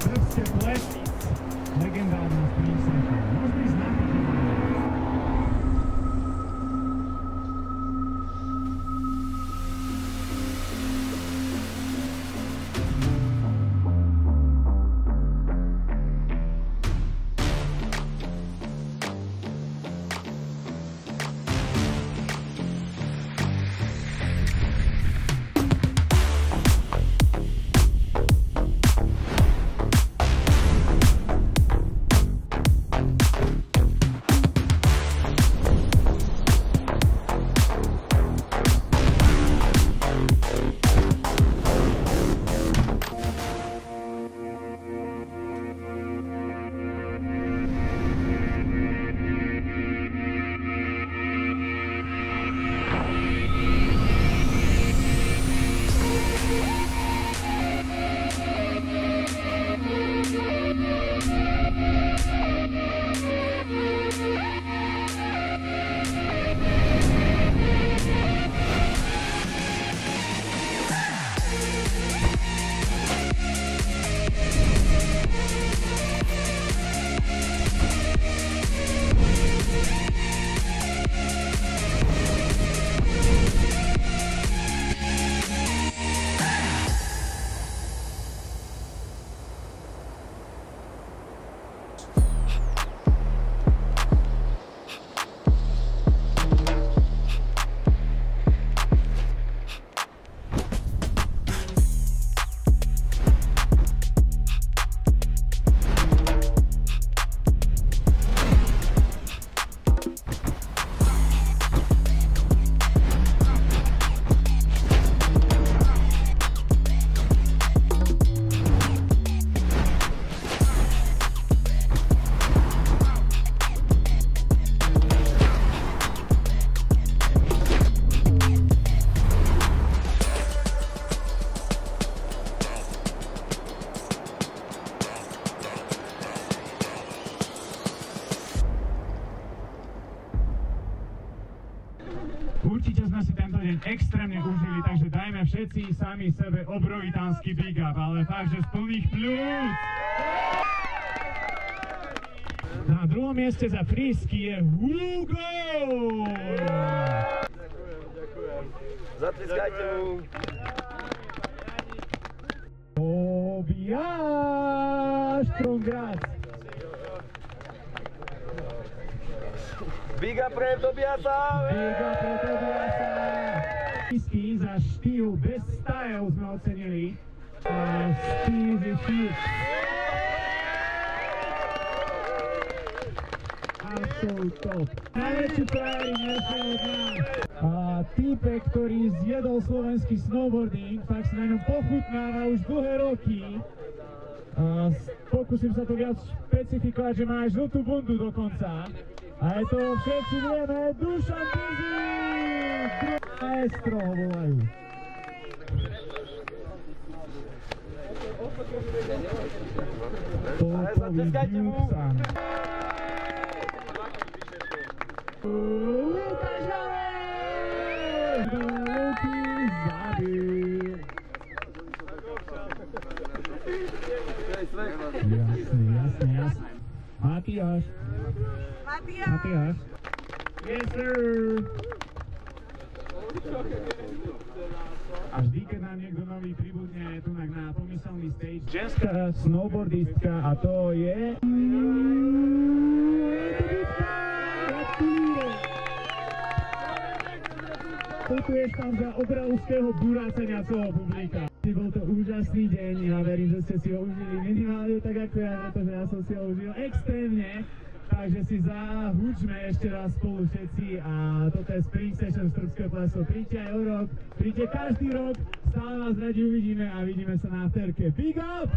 Trste Pletic, legendárna Spring Session. Možný znak. Určite sme si tento deň extrémne užili, takže dajme všetci sami sebe obrovitánsky big up, ale fakt, že z plných pľúc. Na druhom mieste za frísky je Hugo! Ďakujem. Zatliskajte mu. Tobias, congrats! Big up pre Tobiasa! Big up pre Tobiasa! Frísky za štýl bez style sme ocenili. Štýl je štýl. Absolut top. Najväčší frajeri dnešného dňa. Týpek, ktorý zjedol slovenský snowboarding, tak si na ňom pochutnáva už dlhé roky. Pokúsim sa to viac špecifikovať, že má aj žltú bundu dokonca. A je to, všetci vieme, Dušan Bizik! Maestro ho volajú. Polkový Duxan. Lukáš Halej! Luky zabil. Jasne. Matiáš. Yes, sir. A vždy, keď nám niekto nový pribudne tu na pomyselný stage, ženská snowboardistka, a to je... Potuješ tam za obrovského burácenia celého publika. Bol to úžasný deň, ja verím, že ste si ho užili minimálne tak ako ja, pretože ja som si ho užil extrémne. Takže si zahúčme ešte raz spolu všetci a toto je Spring Session z Trpského plesu. Príďte aj o rok, príďte každý rok, stále vás radi uvidíme a vidíme sa na afterke. Big up!